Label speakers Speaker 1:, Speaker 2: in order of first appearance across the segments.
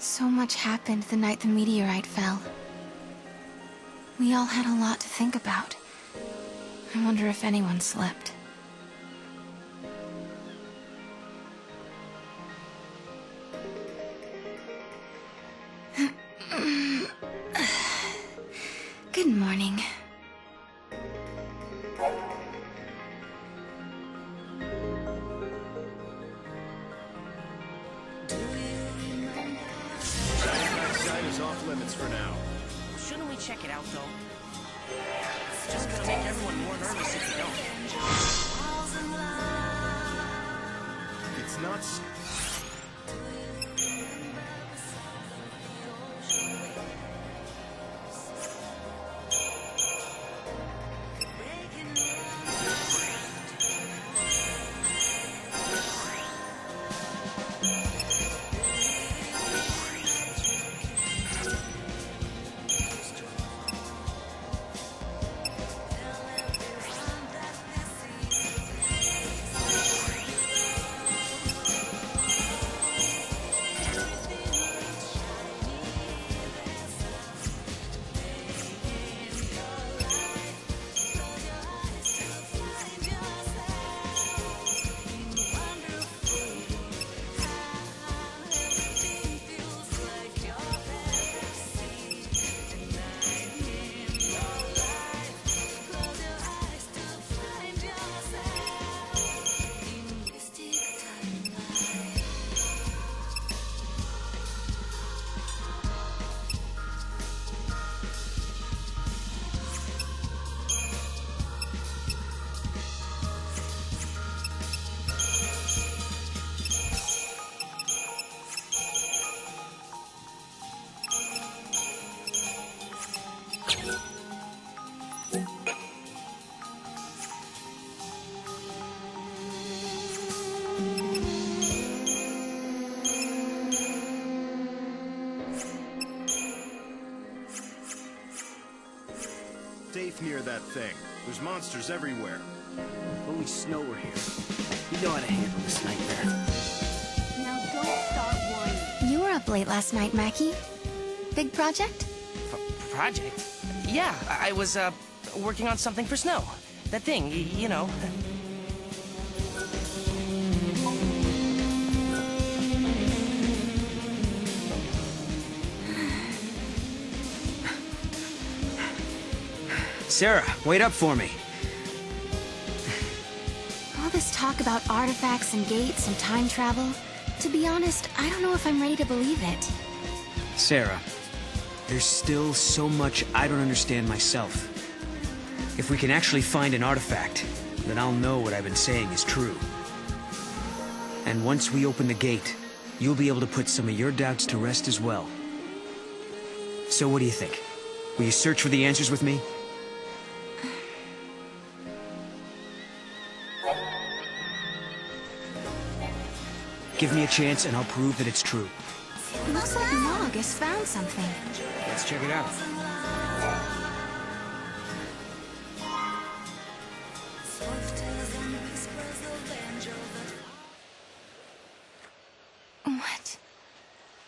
Speaker 1: So much happened the night the meteorite fell. We all had a lot to think about. I wonder if anyone slept. Good morning.
Speaker 2: Is off limits for now.
Speaker 3: Shouldn't we check it out, though? It's just gonna make everyone more nervous if we don't.
Speaker 2: It's not... Safe near that thing. There's monsters everywhere.
Speaker 4: If only Snow were here. You know how to handle this nightmare.
Speaker 5: Now don't start whining.
Speaker 1: You were up late last night, Mackie. Big project?
Speaker 3: Project? Yeah, I was, working on something for Snow. That thing, you know.
Speaker 4: Sarah, wait up for me.
Speaker 1: All this talk about artifacts and gates and time travel, to be honest, I don't know if I'm ready to believe it.
Speaker 4: Sarah, there's still so much I don't understand myself. If we can actually find an artifact, then I'll know what I've been saying is true. And once we open the gate, you'll be able to put some of your doubts to rest as well. So what do you think? Will you search for the answers with me? Give me a chance and I'll prove that it's true.
Speaker 1: Looks like Nog has found something.
Speaker 4: Let's check it out.
Speaker 1: What?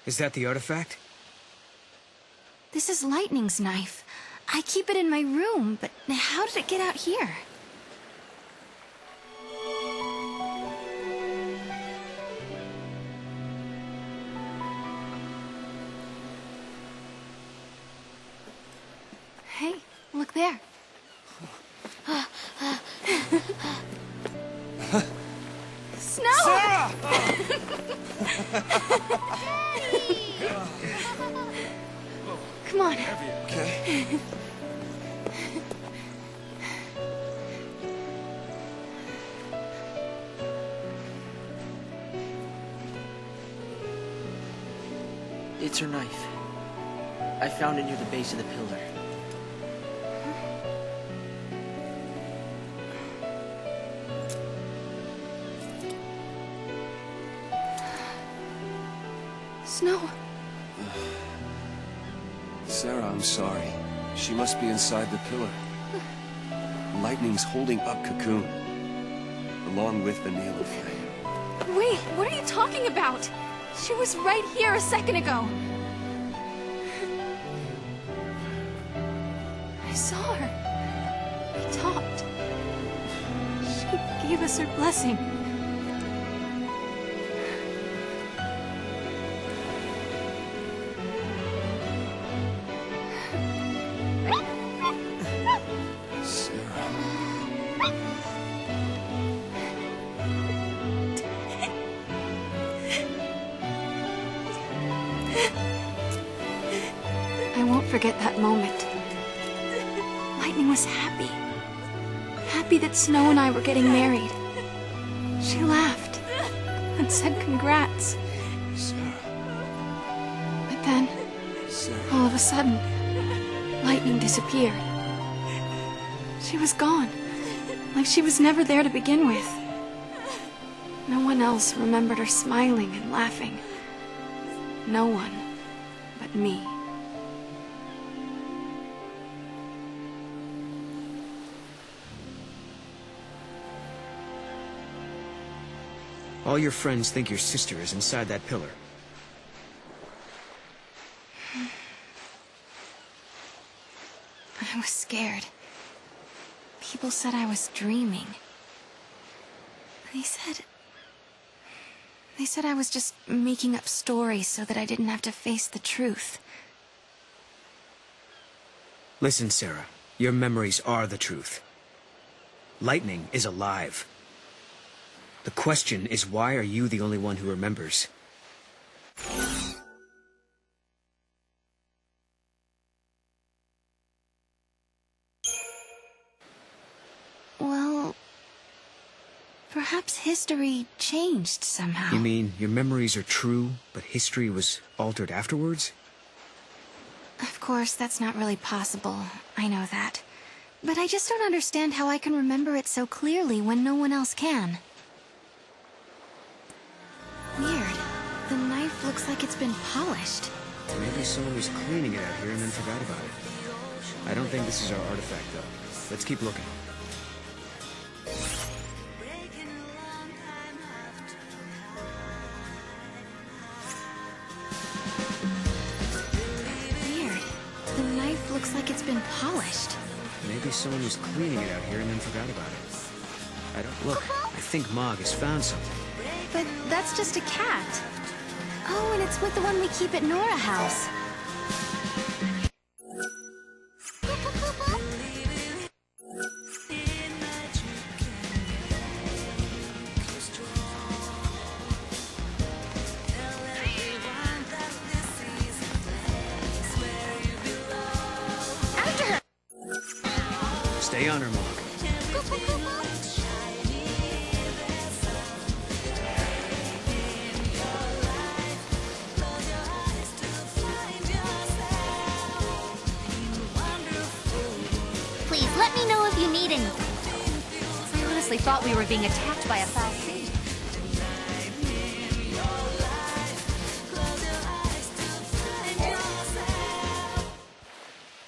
Speaker 4: Is that the artifact?
Speaker 1: This is Lightning's knife. I keep it in my room, but how did it get out here? Hey, look there. Snow!
Speaker 4: Sarah!
Speaker 1: Come on.
Speaker 4: Okay.
Speaker 6: It's her knife. I found it near the base of the pillar.
Speaker 1: Snow.
Speaker 7: Sarah, I'm sorry. She must be inside the pillar. Lightning's holding up Cocoon, along with the Needle Flame.
Speaker 5: Wait, what are you talking about?
Speaker 1: She was right here a second ago. I saw her. We talked. She gave us her blessing. I won't forget that moment. Lightning was happy. Happy that Snow and I were getting married. She laughed and said congrats.
Speaker 7: Sarah.
Speaker 1: But then,
Speaker 7: Sarah.
Speaker 1: all of a sudden, Lightning disappeared. She was gone, like she was never there to begin with. No one else remembered her smiling and laughing. No one but me.
Speaker 4: All your friends think your sister is inside that pillar.
Speaker 1: I was scared. People said I was dreaming. They said I was just making up stories so that I didn't have to face the truth.
Speaker 4: Listen, Sarah. Your memories are the truth. Lightning is alive. The question is, why are you the only one who remembers?
Speaker 1: Well, perhaps history changed somehow.
Speaker 4: You mean your memories are true, but history was altered afterwards?
Speaker 1: Of course, that's not really possible. I know that. But I just don't understand how I can remember it so clearly when no one else can. Weird. The knife looks like it's been polished.
Speaker 4: Maybe someone was cleaning it out here and then forgot about it. I don't think this is our artifact, though. Let's keep looking.
Speaker 1: Weird. The knife looks like it's been polished.
Speaker 4: Maybe someone was cleaning it out here and then forgot about it. I don't... Look, I think Mog has found something.
Speaker 1: But that's just a cat. Oh, and it's with the one we keep at Nora House. After her!
Speaker 4: Stay on her, Mog.
Speaker 8: Please, let me know if you need anything. I honestly thought we were being attacked by a foul fiend.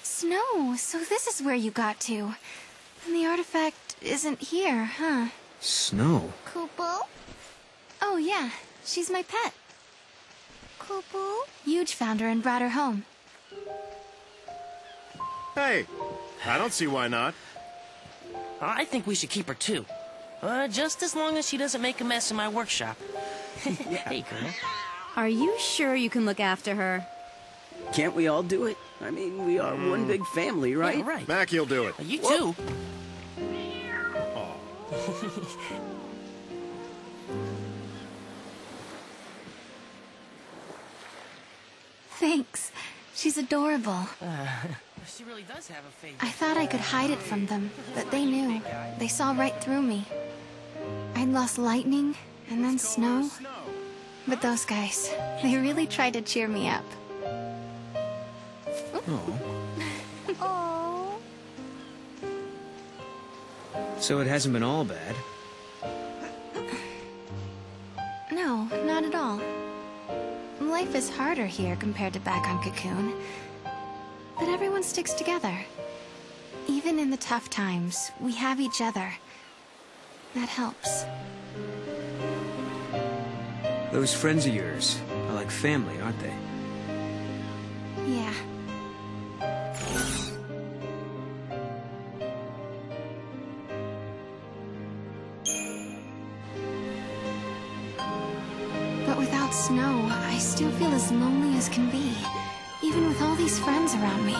Speaker 1: Snow, so this is where you got to. And the artifact isn't here, huh?
Speaker 4: Snow?
Speaker 8: Kupo?
Speaker 1: Oh, yeah. She's my pet. Kupo? Huge found her and brought her home.
Speaker 2: Hey, I don't see why not.
Speaker 3: I think we should keep her too. Just as long as she doesn't make a mess in my workshop. Hey, girl.
Speaker 5: Are you sure you can look after her?
Speaker 9: Can't we all do it? I mean, we are one big family, right?
Speaker 3: Yeah, right.
Speaker 2: Mackie'll do it.
Speaker 3: You too.
Speaker 1: Thanks. She's adorable.
Speaker 3: She really does have a favorite.
Speaker 1: I thought I could hide it from them, but they knew. They saw right through me. I'd lost Lightning, and then Snow. But those guys, they really tried to cheer me up.
Speaker 4: Oh.
Speaker 8: Oh.
Speaker 4: So it hasn't been all bad.
Speaker 1: No, not at all. Life is harder here compared to back on Cocoon. But everyone sticks together. Even in the tough times, we have each other. That helps.
Speaker 4: Those friends of yours, like family, aren't they?
Speaker 1: Yeah. But without Snow, I still feel as lonely as can be, even with all these friends around me.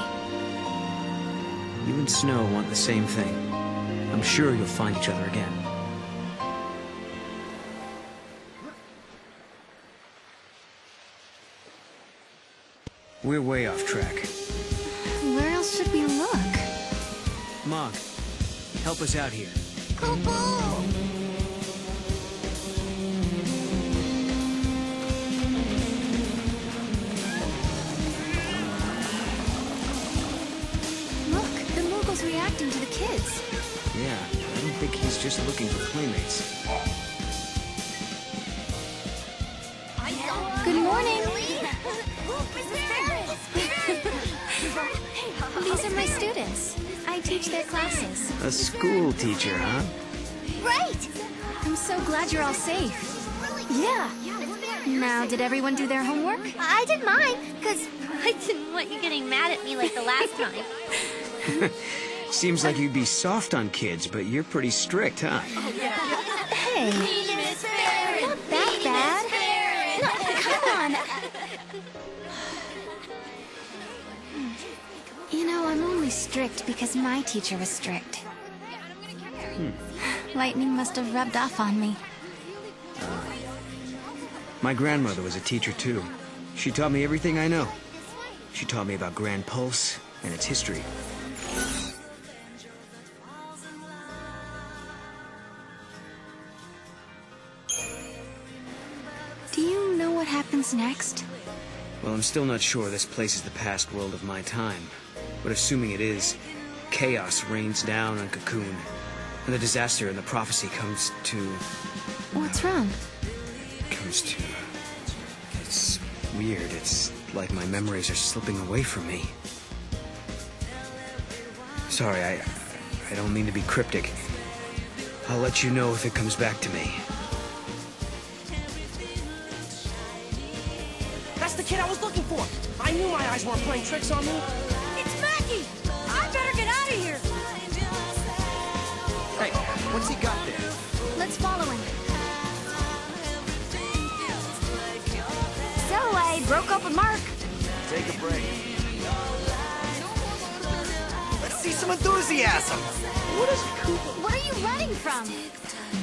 Speaker 4: You and Snow want the same thing. I'm sure you'll find each other again. We're way off track.
Speaker 1: Where else should we look?
Speaker 4: Mog, help us out here.
Speaker 1: Look, the Moogle's reacting to the kids.
Speaker 4: Yeah, I don't think he's just looking for playmates.
Speaker 1: Good morning. These are my students. I teach their classes.
Speaker 4: A school teacher, huh?
Speaker 1: Right! I'm so glad you're all safe. Yeah. Now, did everyone do their homework?
Speaker 8: I did mine, because I didn't want you getting mad at me like the last time.
Speaker 4: Seems like you'd be soft on kids, but you're pretty strict, huh?
Speaker 1: Hey, not that bad. No, come on. You know, I'm only strict because my teacher was strict. Lightning must have rubbed off on me.
Speaker 4: My grandmother was a teacher, too. She taught me everything I know. She taught me about Grand Pulse and its history.
Speaker 1: Do you know what happens next?
Speaker 4: Well, I'm still not sure this place is the past world of my time. But assuming it is, chaos rains down on Cocoon, and the disaster and the prophecy comes to...
Speaker 1: What's wrong?
Speaker 4: It's weird. It's like my memories are slipping away from me. Sorry, I don't mean to be cryptic. I'll let you know if it comes back to me.
Speaker 3: That's the kid I was looking for. I knew my eyes weren't playing tricks on me.
Speaker 10: It's Mackie! I better get out of here!
Speaker 7: Hey, what's he got there?
Speaker 1: Let's follow him.
Speaker 8: So I broke up with Mark.
Speaker 7: Take a break. Let's see some enthusiasm.
Speaker 8: What are you running from?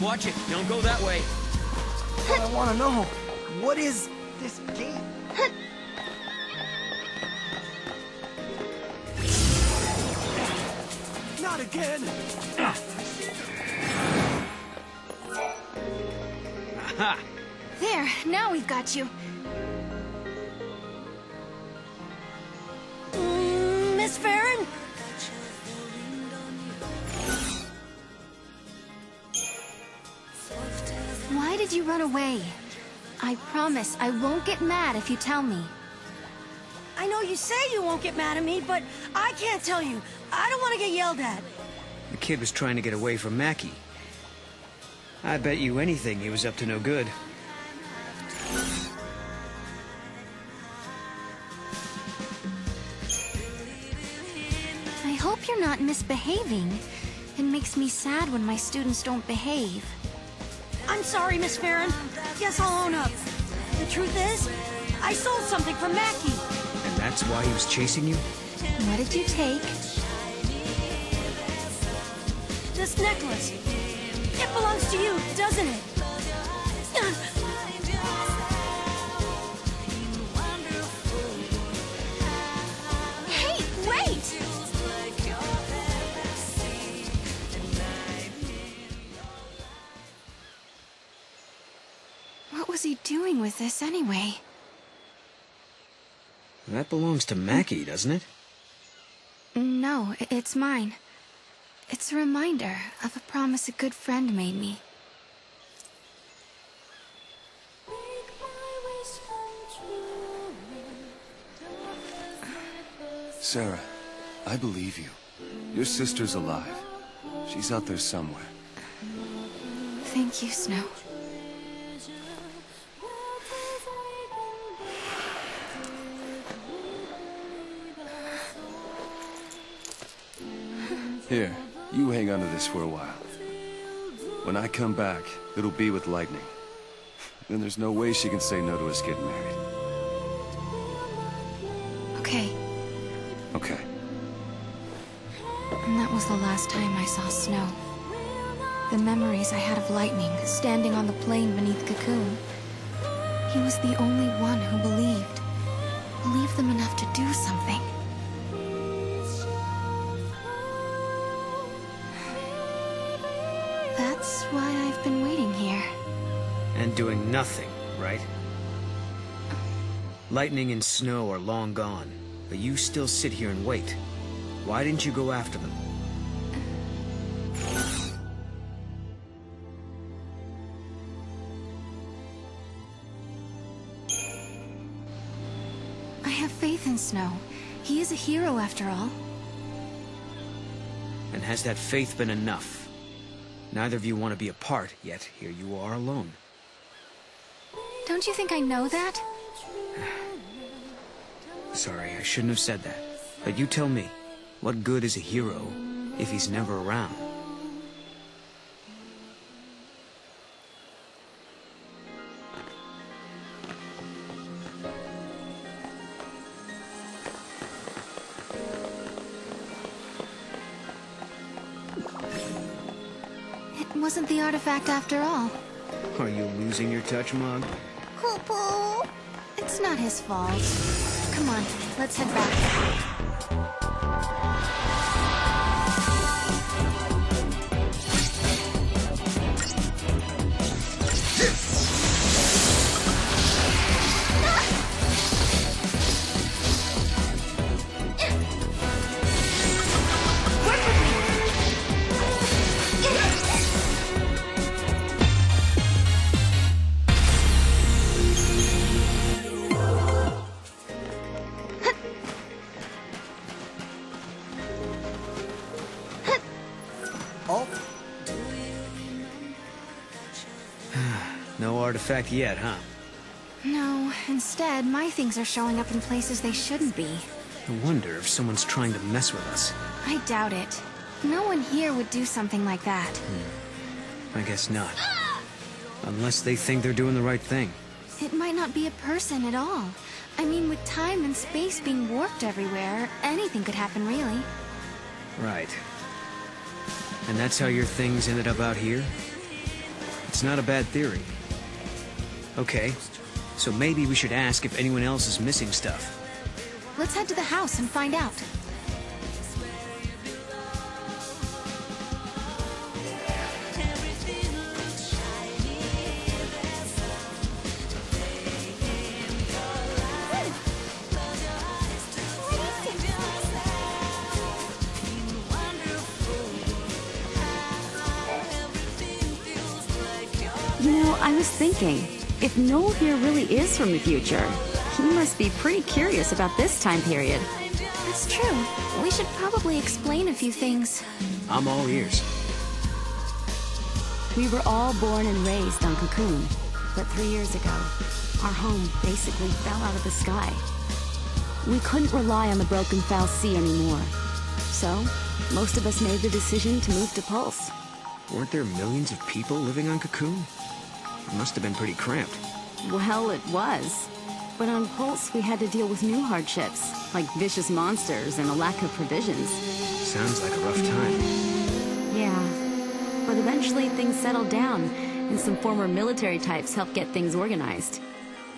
Speaker 4: Watch it. Don't go that way.
Speaker 7: What I want to know, what is this game? Not again.
Speaker 4: Aha!
Speaker 1: There, now we've got you.
Speaker 10: Miss Farron?
Speaker 1: Why did you run away? I promise I won't get mad if you tell me.
Speaker 10: I know you say you won't get mad at me, but I can't tell you. I don't want to get yelled at.
Speaker 4: The kid was trying to get away from Mackie. I bet you anything he was up to no good.
Speaker 1: I hope you're not misbehaving. It makes me sad when my students don't behave.
Speaker 10: I'm sorry, Miss Farron. Guess I'll own up. The truth is, I sold something for Mackie.
Speaker 4: And that's why he was chasing you?
Speaker 1: What did you take?
Speaker 10: This necklace. It belongs to you, doesn't it?
Speaker 1: Hey, wait! What was he doing with this anyway?
Speaker 4: That belongs to Mackie, doesn't it?
Speaker 1: No, it's mine. It's a reminder of a promise a good friend made me.
Speaker 7: Sarah, I believe you. Your sister's alive. She's out there somewhere.
Speaker 1: Thank you, Snow.
Speaker 7: Here, you hang on to this for a while. When I come back, it'll be with Lightning. Then there's no way she can say no to us getting married.
Speaker 1: Okay.
Speaker 7: Okay.
Speaker 1: And that was the last time I saw Snow. The memories I had of Lightning standing on the plain beneath Cocoon. He was the only one who believed. Believed them enough to do something. That's why I've been waiting here.
Speaker 4: And doing nothing, right? Lightning and Snow are long gone, but you still sit here and wait. Why didn't you go after them?
Speaker 1: I have faith in Snow. He is a hero after all.
Speaker 4: And has that faith been enough? Neither of you want to be apart, yet here you are alone.
Speaker 1: Don't you think I know that?
Speaker 4: Sorry, I shouldn't have said that. But you tell me, what good is a hero if he's never around?
Speaker 1: It wasn't the artifact after all.
Speaker 4: Are you losing your touch, Mug?
Speaker 1: Poo-poo. It's not his fault. Come on, let's head back.
Speaker 4: No artifact yet, huh?
Speaker 1: No, instead, my things are showing up in places they shouldn't be.
Speaker 4: I wonder if someone's trying to mess with us.
Speaker 1: I doubt it. No one here would do something like that.
Speaker 4: I guess not. Unless they think they're doing the right thing.
Speaker 1: It might not be a person at all. I mean, with time and space being warped everywhere, anything could happen, really.
Speaker 4: Right. And that's how your things ended up out here? It's not a bad theory. Okay, so maybe we should ask if anyone else is missing stuff.
Speaker 1: Let's head to the house and find out.
Speaker 11: You know, I was thinking, if Noel here really is from the future, he must be pretty curious about this time period.
Speaker 1: That's true. We should probably explain a few things.
Speaker 4: I'm all ears.
Speaker 11: We were all born and raised on Cocoon, but 3 years ago, our home basically fell out of the sky. We couldn't rely on the broken Foul Sea anymore. So, most of us made the decision to move to Pulse.
Speaker 4: Weren't there millions of people living on Cocoon? It must have been pretty cramped.
Speaker 11: Well, it was. But on Pulse, we had to deal with new hardships, like vicious monsters and a lack of provisions.
Speaker 4: Sounds like a rough time.
Speaker 11: Yeah. But eventually things settled down, and some former military types helped get things organized.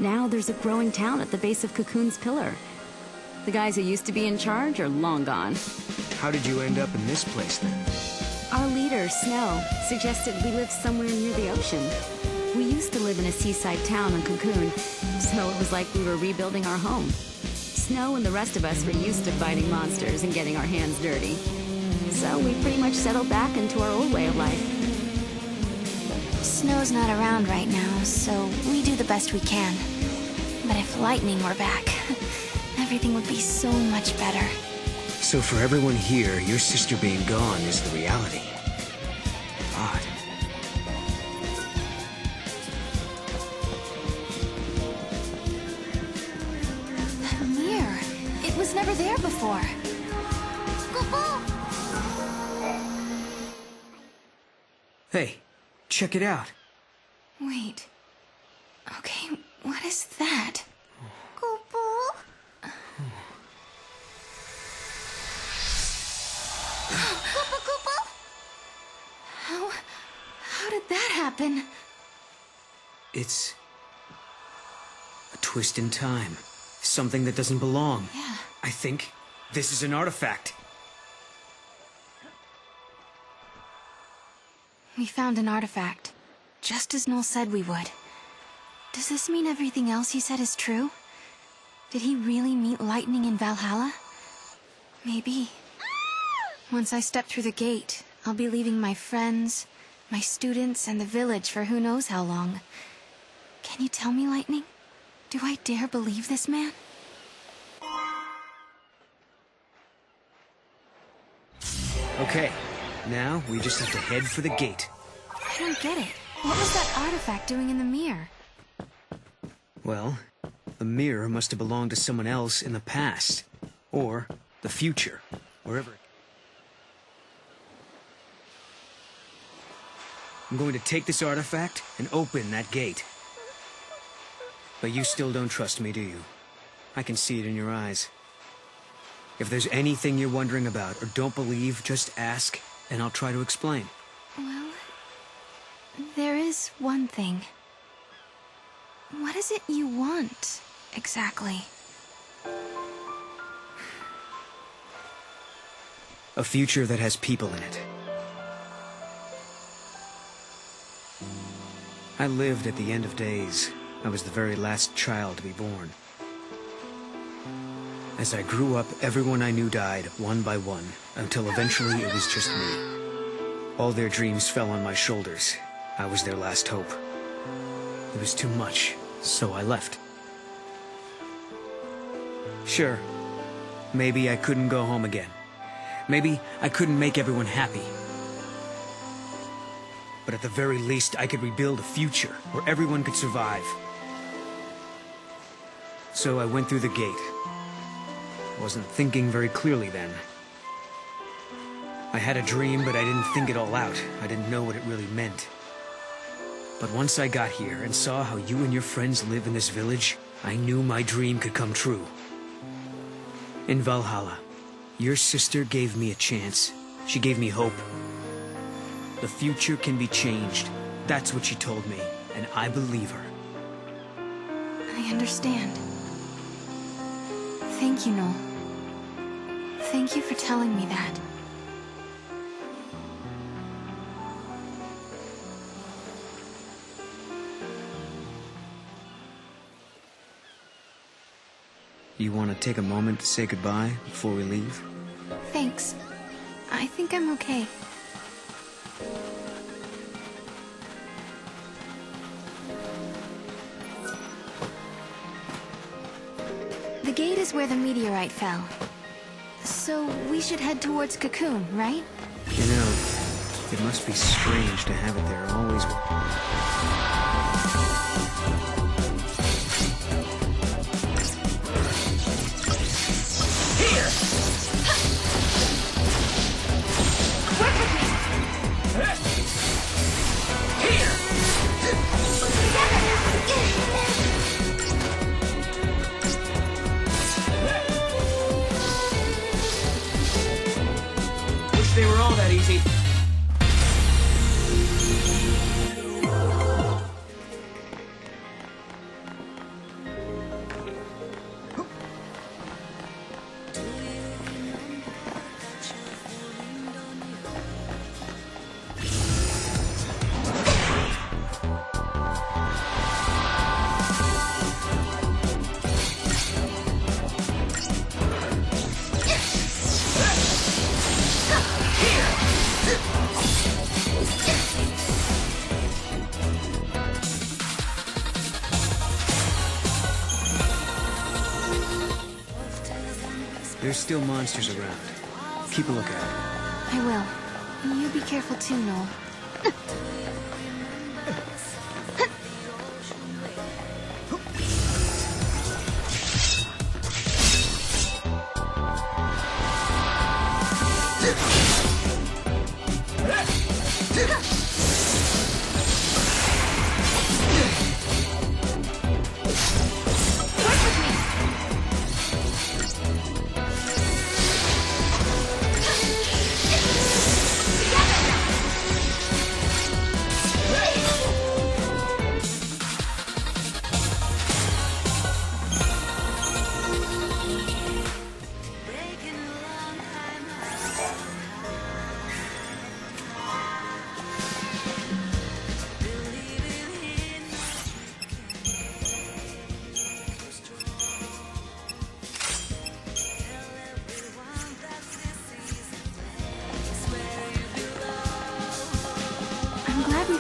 Speaker 11: Now there's a growing town at the base of Cocoon's pillar. The guys who used to be in charge are long gone.
Speaker 4: How did you end up in this place, then?
Speaker 11: Our leader, Snow, suggested we live somewhere near the ocean. We used to live in a seaside town on Cocoon, so it was like we were rebuilding our home. Snow and the rest of us were used to fighting monsters and getting our hands dirty. So we pretty much settled back into our old way of life.
Speaker 1: Snow's not around right now, so we do the best we can. But if Lightning were back, everything would be so much better.
Speaker 4: So for everyone here, your sister being gone is the reality. Odd.
Speaker 1: That mirror, it was never there before.
Speaker 4: Hey, check it out.
Speaker 1: Wait. Okay, what is that?
Speaker 8: Koopa? Koopa Koopa?
Speaker 1: How did that happen?
Speaker 4: It's a twist in time. Something that doesn't belong.
Speaker 1: Yeah.
Speaker 4: I think this is an artifact.
Speaker 1: We found an artifact, just as Noel said we would. Does this mean everything else he said is true? Did he really meet lightning in Valhalla? Maybe. Once I step through the gate, I'll be leaving my friends, my students, and the village for who knows how long. Can you tell me, Lightning? Do I dare believe this man?
Speaker 4: Okay, now we just have to head for the gate.
Speaker 1: I don't get it. What was that artifact doing in the mirror?
Speaker 4: Well, the mirror must have belonged to someone else in the past. Or the future. Wherever. I'm going to take this artifact and open that gate. But you still don't trust me, do you? I can see it in your eyes. If there's anything you're wondering about or don't believe, just ask, and I'll try to explain.
Speaker 1: Well, there is one thing. What is it you want, exactly?
Speaker 4: A future that has people in it. I lived at the end of days. I was the very last child to be born. As I grew up, everyone I knew died, one by one, until eventually it was just me. All their dreams fell on my shoulders. I was their last hope. It was too much, so I left. Sure, maybe I couldn't go home again. Maybe I couldn't make everyone happy. But at the very least, I could rebuild a future where everyone could survive. So I went through the gate. I wasn't thinking very clearly then. I had a dream, but I didn't think it all out. I didn't know what it really meant. But once I got here and saw how you and your friends live in this village, I knew my dream could come true. In Valhalla, your sister gave me a chance. She gave me hope. The future can be changed. That's what she told me, and I believe her.
Speaker 1: I understand. Thank you, Noel. Thank you for telling me that.
Speaker 4: You want to take a moment to say goodbye before we leave?
Speaker 1: Thanks. I think I'm okay. The gate is where the meteorite fell. So we should head towards Cocoon, right?
Speaker 4: You know, it must be strange to have it there always.
Speaker 9: They were all that easy.
Speaker 4: There's still monsters around. Keep a lookout.
Speaker 1: I will. You be careful too, Noel.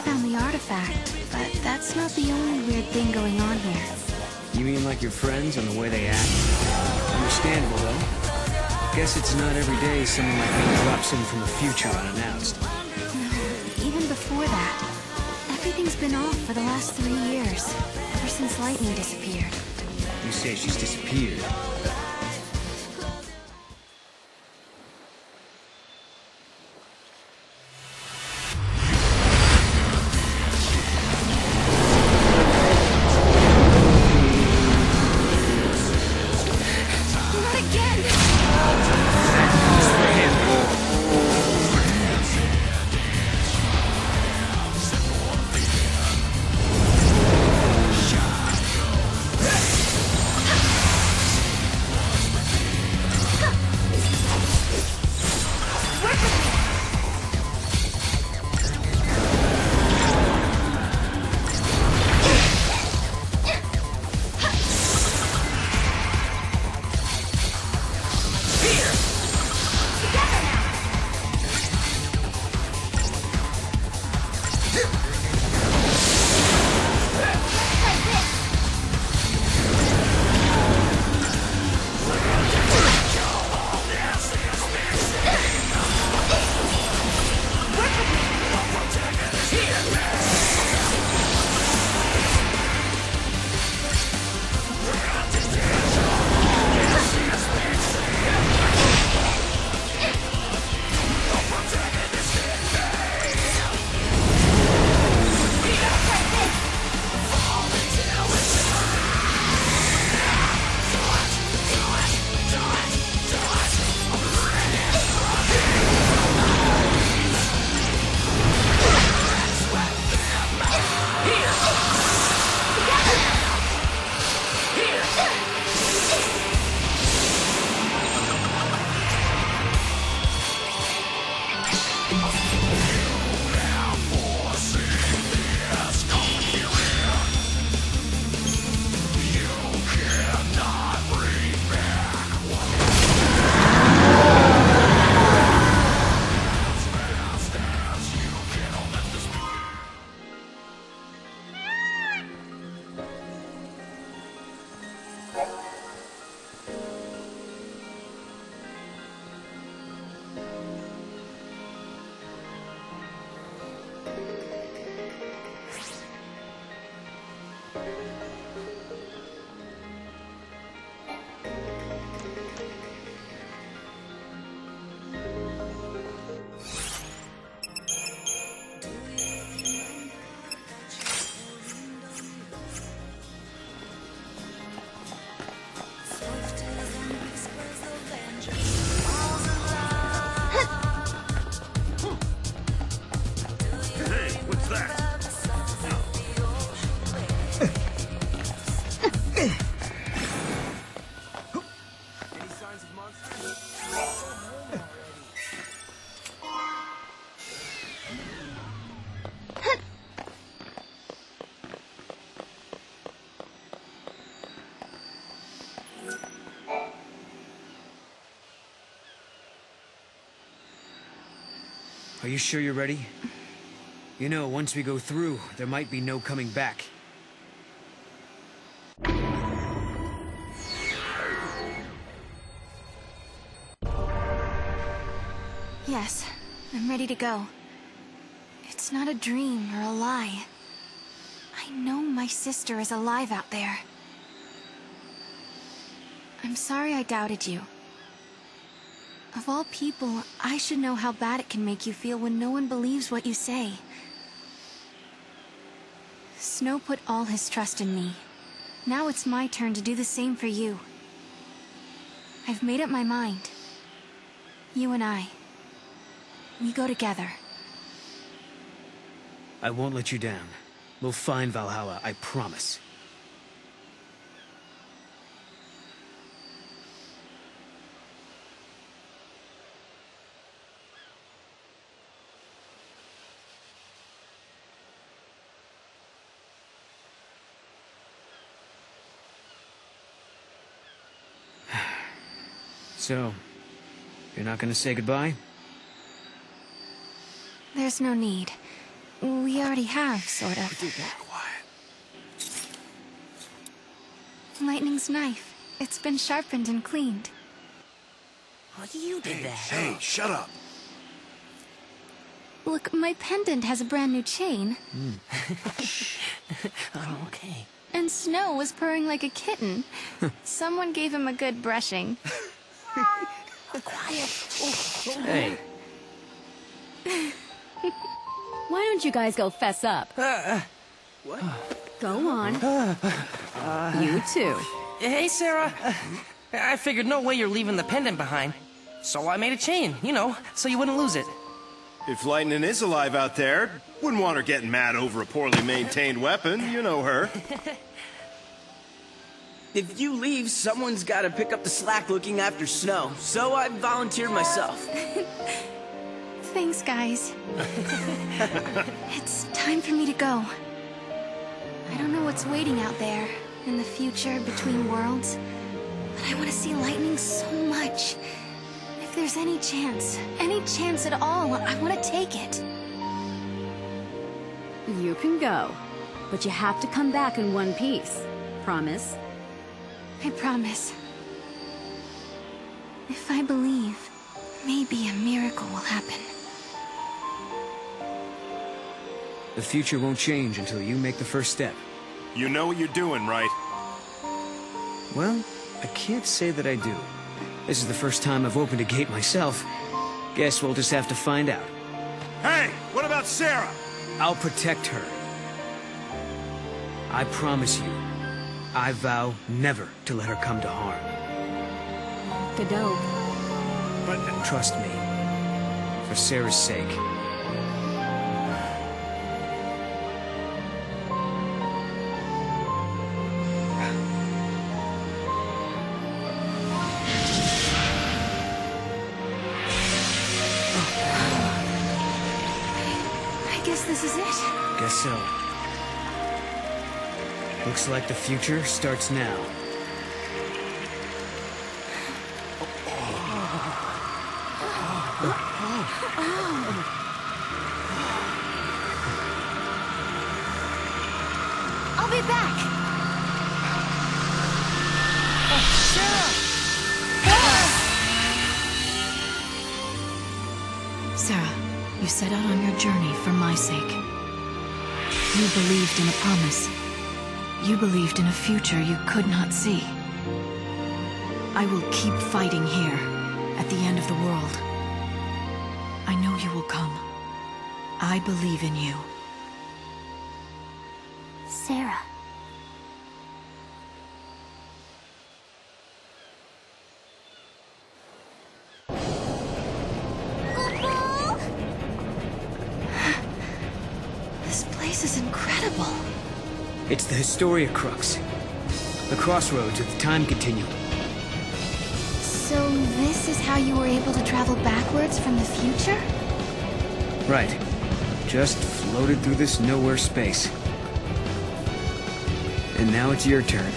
Speaker 1: found the artifact, but that's not the only weird thing going on here.
Speaker 4: You mean like your friends and the way they act? Understandable, though. Guess it's not every day someone like me drops in from the future unannounced.
Speaker 1: No, even before that. Everything's been off for the last 3 years, ever since Lightning disappeared.
Speaker 4: You say she's disappeared. Are you sure you're ready? You know, once we go through, there might be no coming back.
Speaker 1: Yes, I'm ready to go. It's not a dream or a lie. I know my sister is alive out there. I'm sorry I doubted you. Of all people, I should know how bad it can make you feel when no one believes what you say. Snow put all his trust in me. Now it's my turn to do the same for you. I've made up my mind. You and I. We go together.
Speaker 4: I won't let you down. We'll find Valhalla, I promise. So, you're not gonna say goodbye?
Speaker 1: There's no need. We already have, sort of. Lightning's knife. It's been sharpened and cleaned.
Speaker 3: Well, you did that.
Speaker 2: Hey, shut up.
Speaker 1: Look, my pendant has a brand new chain.
Speaker 3: Oh, okay.
Speaker 1: And Snow was purring like a kitten. Someone gave him a good brushing.
Speaker 3: Quiet.
Speaker 4: Hey.
Speaker 11: Why don't you guys go fess up?
Speaker 9: What?
Speaker 11: Go on. You too.
Speaker 3: Hey, Sarah. I figured no way you're leaving the pendant behind. So I made a chain, you know, so you wouldn't lose it.
Speaker 2: If Lightning is alive out there, wouldn't want her getting mad over a poorly maintained weapon. You know her.
Speaker 9: If you leave, someone's got to pick up the slack looking after Snow. So I volunteered myself.
Speaker 1: Thanks, guys. It's time for me to go. I don't know what's waiting out there, in the future, between worlds. But I want to see Lightning so much. If there's any chance at all, I want to take it.
Speaker 11: You can go, but you have to come back in one piece. Promise?
Speaker 1: I promise. If I believe, maybe a miracle will happen.
Speaker 4: The future won't change until you make the first step.
Speaker 2: You know what you're doing, right?
Speaker 4: Well, I can't say that I do. This is the first time I've opened a gate myself. Guess we'll just have to find out.
Speaker 2: Hey, what about Sarah?
Speaker 4: I'll protect her. I promise you. I vow never to let her come to harm.
Speaker 11: Godot.
Speaker 4: But trust me, for Sarah's sake.
Speaker 1: I guess this is it.
Speaker 4: Guess so. Looks like the future starts now.
Speaker 1: I'll be back.
Speaker 12: Sarah, you set out on your journey for my sake. You believed in a promise. You believed in a future you could not see. I will keep fighting here, at the end of the world. I know you will come. I believe in you.
Speaker 8: Sarah.
Speaker 1: This place is incredible.
Speaker 4: It's the Historia Crux. The crossroads of the time continuum.
Speaker 1: So this is how you were able to travel backwards from the future?
Speaker 4: Right. Just floated through this nowhere space. And now it's your turn.